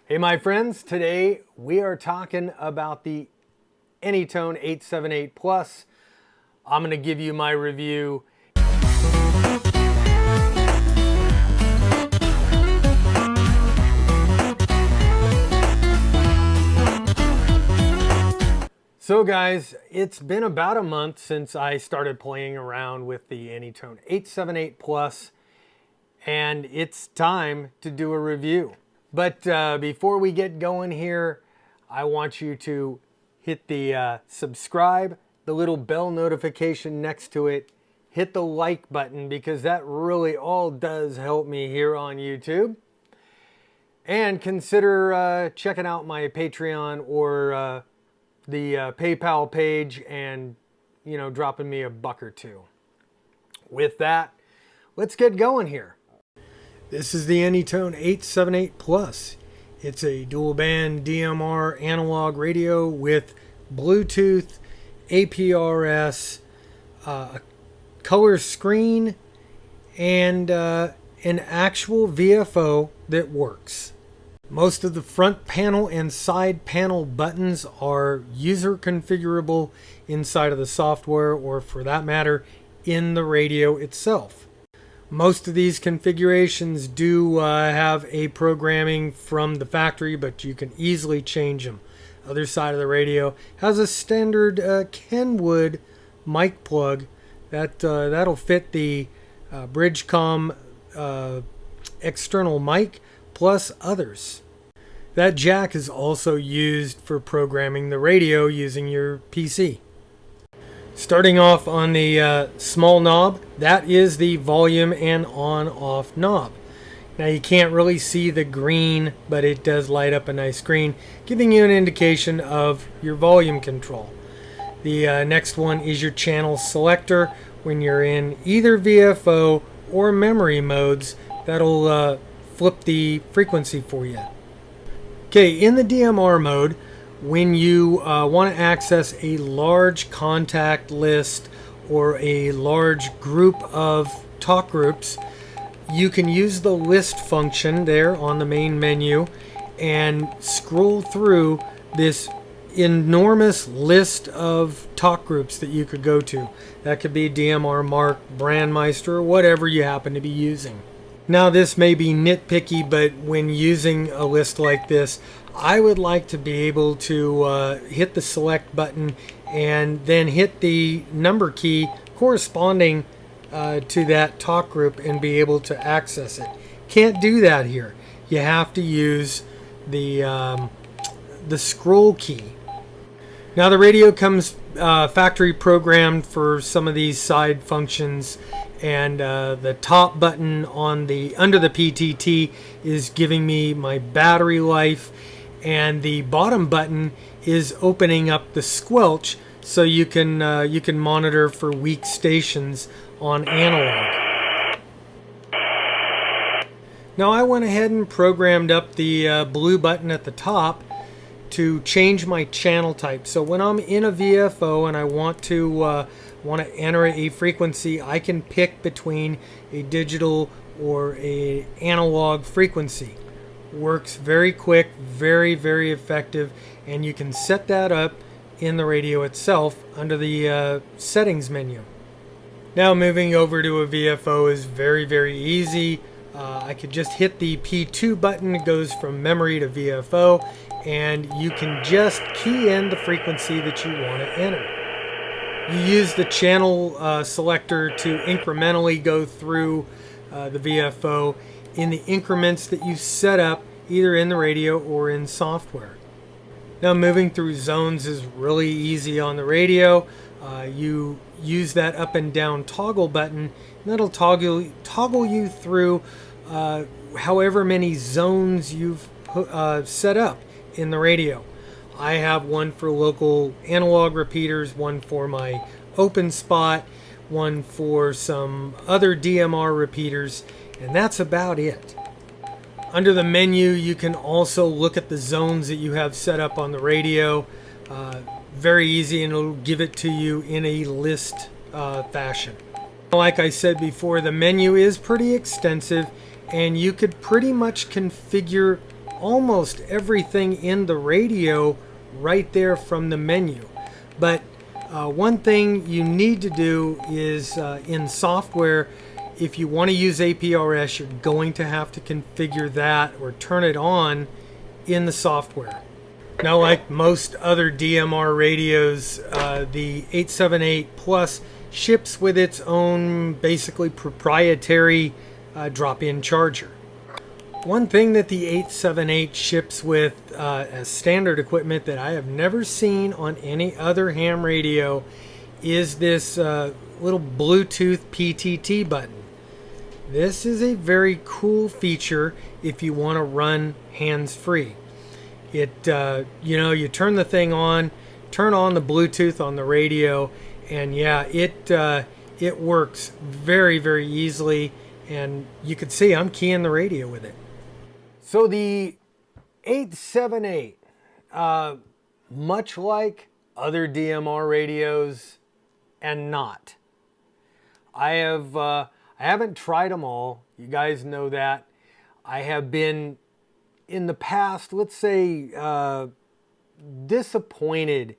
Hey my friends, today we are talking about the AnyTone 878PLUS. I'm going to give you my review. So guys, it's been about a month since I started playing around with the AnyTone 878PLUS, and it's time to do a review. But before we get going here, I want you to hit the subscribe, the little bell notification next to it, hit the like button because that really all does help me here on YouTube. And consider checking out my Patreon or the PayPal page and, you know, dropping me $1 or $2. With that, let's get going here. This is the AnyTone 878PLUS. It's a dual band DMR analog radio with Bluetooth, APRS, a color screen, and an actual VFO that works. Most of the front panel and side panel buttons are user configurable inside of the software, or for that matter, in the radio itself. Most of these configurations do have a programming from the factory, but you can easily change them. Other side of the radio has a standard Kenwood mic plug that'll fit the BridgeCom external mic plus others. That jack is also used for programming the radio using your PC. Starting off on the small knob, that is the volume and on-off knob. Now you can't really see the green, but it does light up a nice green, giving you an indication of your volume control. The next one is your channel selector. When you're in either VFO or memory modes, that'll flip the frequency for you. Okay, in the DMR mode, when you want to access a large contact list or a large group of talk groups, you can use the list function there on the main menu and scroll through this enormous list of talk groups that you could go to. That could be DMR Mark, Brandmeister, or whatever you happen to be using. Now this may be nitpicky, but when using a list like this, I would like to be able to hit the select button and then hit the number key corresponding to that talk group and be able to access it. Can't do that here. You have to use the scroll key. Now the radio comes factory programmed for some of these side functions, and the top button on the under the PTT is giving me my battery life, and the bottom button is opening up the squelch so you can monitor for weak stations on analog. Now I went ahead and programmed up the blue button at the top to change my channel type. So when I'm in a VFO and I want to enter a frequency, I can pick between a digital or a analog frequency. Works very quick, very, very effective, and you can set that up in the radio itself under the settings menu. Now moving over to a VFO is very, very easy. I could just hit the P2 button. It goes from memory to VFO, and you can just key in the frequency that you want to enter. You use the channel selector to incrementally go through the VFO in the increments that you set up either in the radio or in software. Now moving through zones is really easy on the radio. You use that up and down toggle button, and that'll toggle you through however many zones you've set up in the radio. I have one for local analog repeaters, one for my open spot, one for some other DMR repeaters, and that's about it. Under the menu, you can also look at the zones that you have set up on the radio. Very easy, and it'll give it to you in a list fashion. Like I said before, the menu is pretty extensive, and you could pretty much configure almost everything in the radio right there from the menu. But one thing you need to do is in software, if you want to use APRS, you're going to have to configure that or turn it on in the software. Now, like most other DMR radios, the 878 Plus ships with its own basically proprietary drop-in charger. One thing that the 878 ships with as standard equipment that I have never seen on any other ham radio is this little Bluetooth PTT button. This is a very cool feature if you want to run hands-free. It, you turn the thing on, turn on the Bluetooth on the radio, and yeah, it works very, very easily. And you can see I'm keying the radio with it. So the 878, much like other DMR radios and not. I haven't tried them all. You guys know that. I have been in the past, let's say, disappointed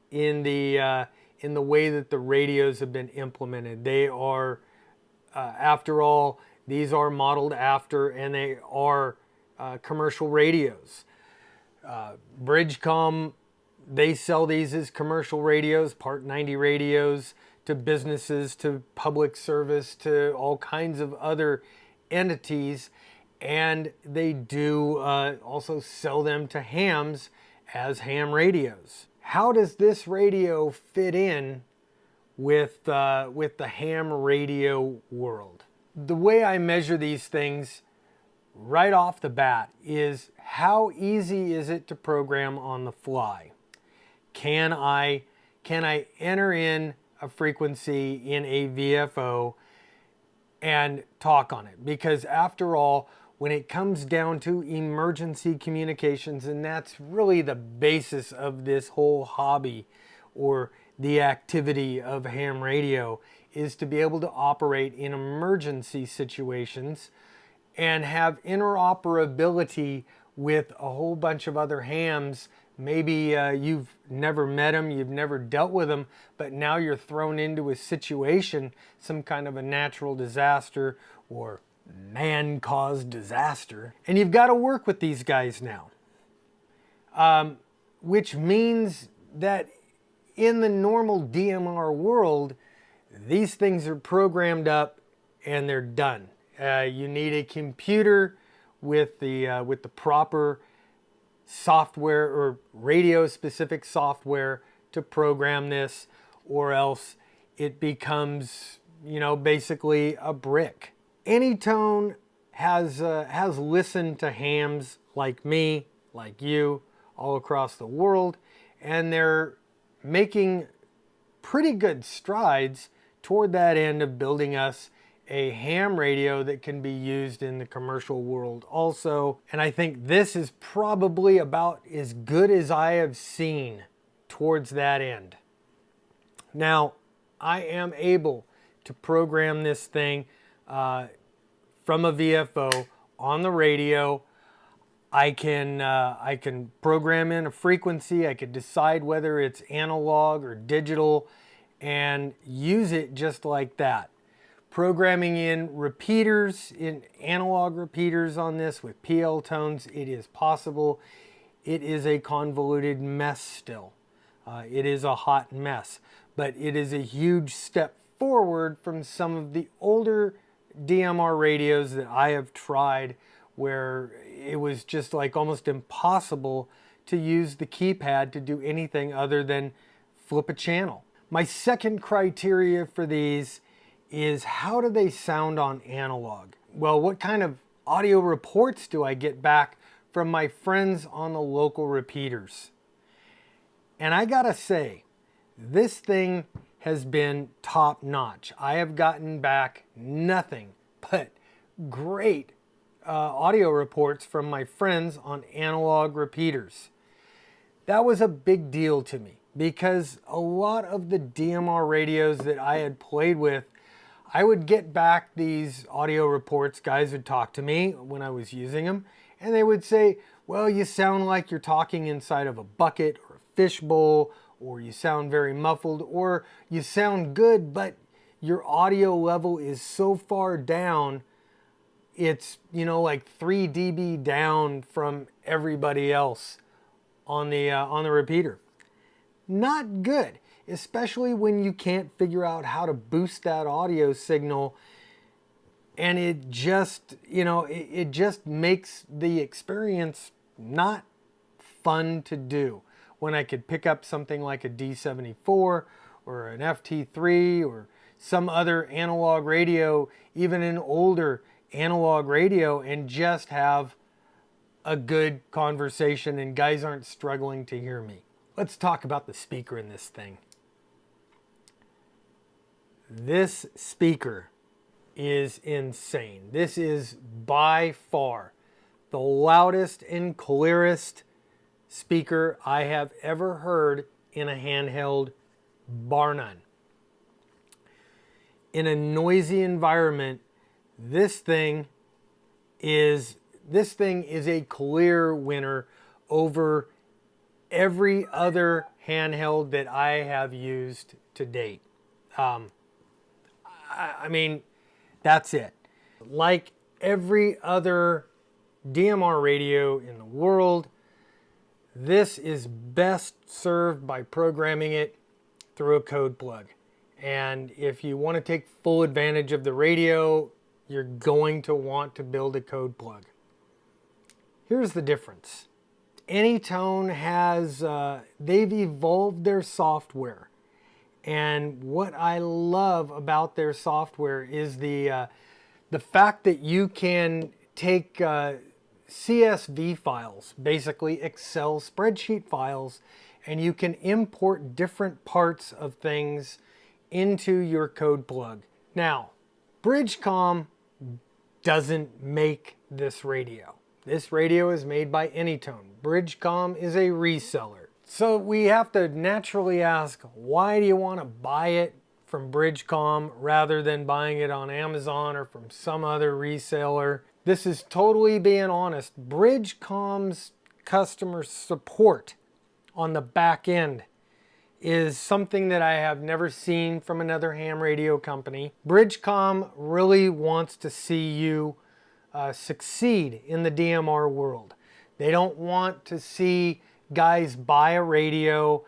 in the way that the radios have been implemented. They are, after all, these are modeled after, and they are commercial radios. BridgeCom, they sell these as commercial radios, Part 90 radios, to businesses, to public service, to all kinds of other entities. And they do also sell them to hams as ham radios. How does this radio fit in with the ham radio world? The way I measure these things right off the bat is how easy is it to program on the fly? Can I enter in a frequency in a VFO and talk on it? Because after all, when it comes down to emergency communications, and that's really the basis of this whole hobby or the activity of ham radio, is to be able to operate in emergency situations and have interoperability with a whole bunch of other hams. Maybe you've never met them, you've never dealt with them, but now you're thrown into a situation, some kind of a natural disaster or man-caused disaster, and you've got to work with these guys now. Which means that in the normal DMR world, these things are programmed up and they're done. You need a computer with the proper software or radio-specific software to program this, or else it becomes, basically a brick. AnyTone has listened to hams like me, like you, all across the world, and they're making pretty good strides toward that end of building us a ham radio that can be used in the commercial world also. And I think this is probably about as good as I have seen towards that end. Now, I am able to program this thing from a VFO on the radio. I can program in a frequency. I could decide whether it's analog or digital and use it just like that. Programming in repeaters, in analog repeaters on this with PL tones, it is possible. It is a convoluted mess still. It is a hot mess, but it is a huge step forward from some of the older DMR radios that I have tried, where it was just like almost impossible to use the keypad to do anything other than flip a channel. My second criteria for these is, how do they sound on analog? Well, what kind of audio reports do I get back from my friends on the local repeaters? And I gotta say, this thing has been top notch. I have gotten back nothing but great audio reports from my friends on analog repeaters. That was a big deal to me, because a lot of the DMR radios that I had played with, I would get back these audio reports. Guys would talk to me when I was using them, and they would say, Well, you sound like you're talking inside of a bucket or a fishbowl, or you sound very muffled, or you sound good, but your audio level is so far down, it's, you know, like 3 dB down from everybody else on the repeater. Not good, especially when you can't figure out how to boost that audio signal, and it just, you know, it just makes the experience not fun to do. When I could pick up something like a D74 or an FT3 or some other analog radio, even an older analog radio, and just have a good conversation and guys aren't struggling to hear me. Let's talk about the speaker in this thing. This speaker is insane. This is by far the loudest and clearest speaker I have ever heard in a handheld, bar none. In a noisy environment, this thing is a clear winner over every other handheld that I have used to date. I mean, that's it. Like every other DMR radio in the world, this is best served by programming it through a code plug. And if you want to take full advantage of the radio, you're going to want to build a code plug. Here's the difference. AnyTone has, they've evolved their software. And what I love about their software is the fact that you can take CSV files, basically Excel spreadsheet files, and you can import different parts of things into your code plug. Now, BridgeCom doesn't make this radio. This radio is made by AnyTone. BridgeCom is a reseller. So we have to naturally ask, why do you want to buy it from BridgeCom rather than buying it on Amazon or from some other reseller? This is totally being honest. BridgeCom's customer support on the back end is something that I have never seen from another ham radio company. BridgeCom really wants to see you succeed in the DMR world. They don't want to see guys buy a radio,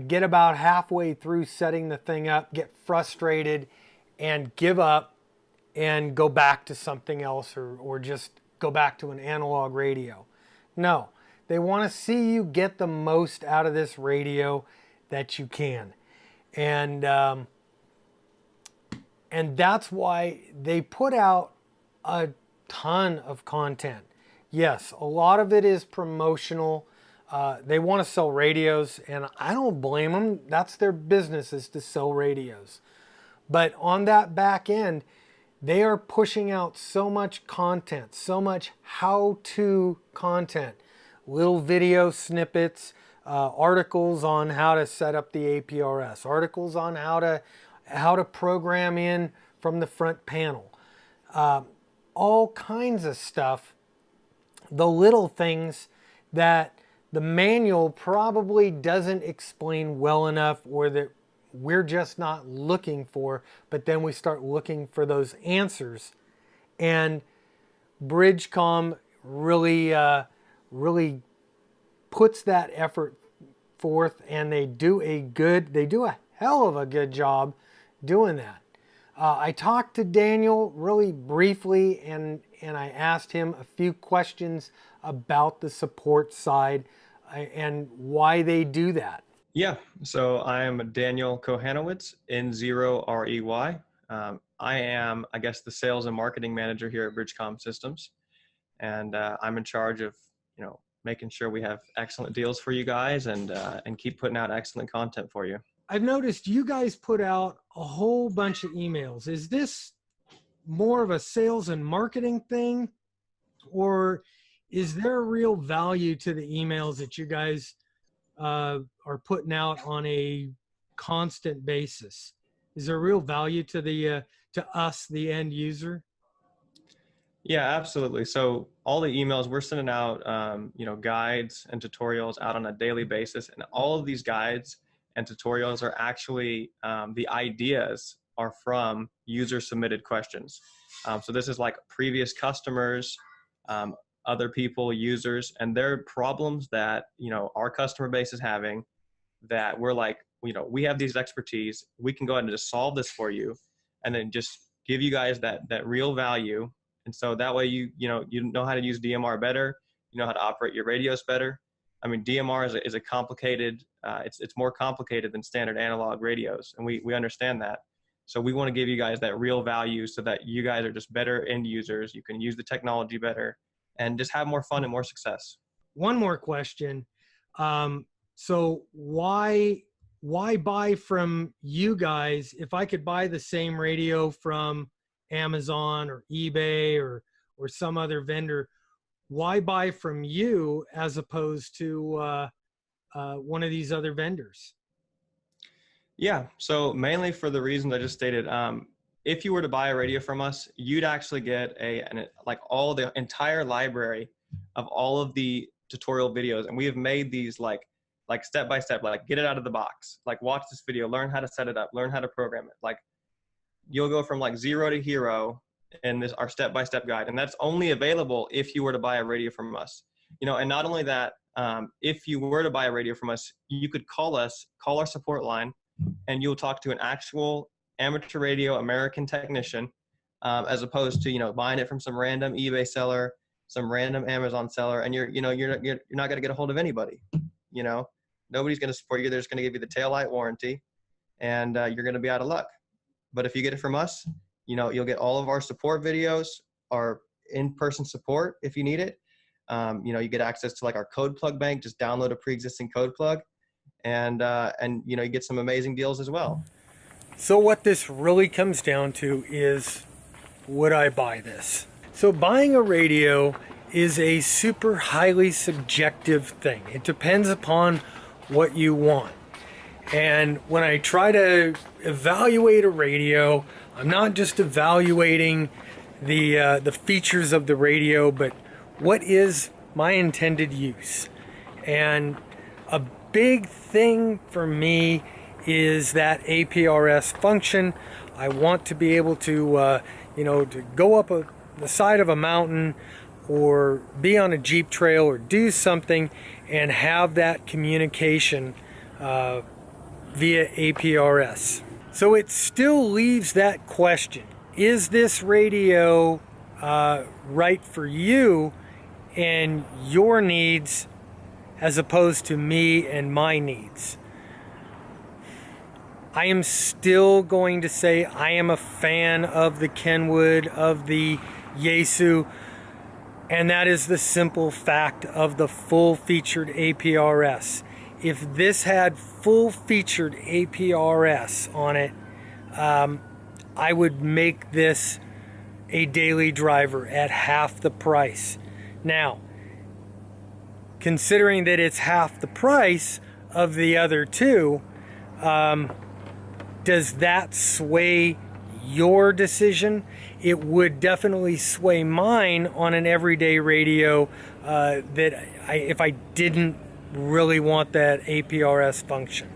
get about halfway through setting the thing up, get frustrated, and give up and go back to something else, or just go back to an analog radio. No, they want to see you get the most out of this radio that you can. And that's why they put out a ton of content. Yes, a lot of it is promotional. They want to sell radios, and I don't blame them. That's their business, is to sell radios. But on that back end, they are pushing out so much content, so much how-to content, little video snippets, articles on how to set up the APRS, articles on how to program in from the front panel, all kinds of stuff, the little things that the manual probably doesn't explain well enough, or that we're just not looking for, but then we start looking for those answers. And BridgeCom really puts that effort forth, and they do a hell of a good job doing that. I talked to Daniel really briefly, and I asked him a few questions about the support side and why they do that. Yeah, so I am Daniel Kohanowitz, N0REY. I am, I guess, the sales and marketing manager here at BridgeCom Systems, and I'm in charge of, making sure we have excellent deals for you guys, and keep putting out excellent content for you. I've noticed you guys put out a whole bunch of emails. Is this more of a sales and marketing thing, or is there a real value to the emails that you guys are putting out on a constant basis? Is there real value to the to us, the end user? Yeah, absolutely. So all the emails we're sending out, guides and tutorials out on a daily basis, and all of these guides and tutorials are actually the ideas are from user submitted questions. So this is like previous customers, um, other people, users, and their problems that our customer base is having. That we're like, we have these expertise. We can go ahead and just solve this for you, and then just give you guys that real value. And so that way you know how to use DMR better, you know how to operate your radios better. I mean, DMR is a complicated, it's more complicated than standard analog radios, and we understand that. So we want to give you guys that real value so that you guys are just better end users. You can use the technology better and just have more fun and more success. One more question. So why buy from you guys if I could buy the same radio from Amazon or eBay or some other vendor? Why buy from you as opposed to one of these other vendors? Yeah, so mainly for the reasons I just stated. If you were to buy a radio from us, you'd actually get like all the entire library of all of the tutorial videos, and we have made these like step by step, like get it out of the box, like watch this video, learn how to set it up, learn how to program it. Like you'll go from like 0 to hero in this our step by step guide, and that's only available if you were to buy a radio from us. And not only that, if you were to buy a radio from us, you could call our support line, and you'll talk to an actual amateur radio American technician, as opposed to buying it from some random eBay seller, some random Amazon seller, and you're not going to get a hold of anybody. Nobody's going to support you. They're just going to give you the taillight warranty, and you're going to be out of luck. But if you get it from us, you'll get all of our support videos, our in-person support if you need it. You get access to like our code plug bank. Just download a pre-existing code plug. And you get some amazing deals as well. So what this really comes down to is, would I buy this? So buying a radio is a super highly subjective thing. It depends upon what you want. And when I try to evaluate a radio, I'm not just evaluating the features of the radio, but what is my intended use. And a big thing for me is that APRS function. I want to be able to, to go up the side of a mountain or be on a Jeep trail or do something and have that communication via APRS. So it still leaves that question. Is this radio right for you and your needs as opposed to me and my needs? I am still going to say I am a fan of the Kenwood, of the Yaesu, and that is the simple fact of the full featured APRS. If this had full featured APRS on it, I would make this a daily driver at half the price. Now, considering that it's half the price of the other two, does that sway your decision? It would definitely sway mine on an everyday radio if I didn't really want that APRS function.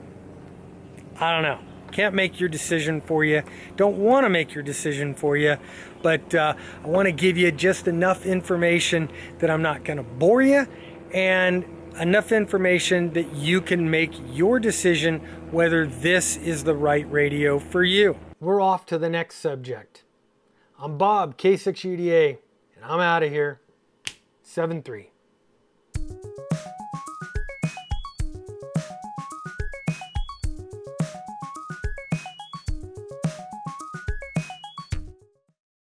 I don't know. Can't make your decision for you. Don't want to make your decision for you, but I want to give you just enough information that I'm not going to bore you, and enough information that you can make your decision whether this is the right radio for you. We're off to the next subject. I'm Bob, K6UDA, and I'm out of here. 7-3.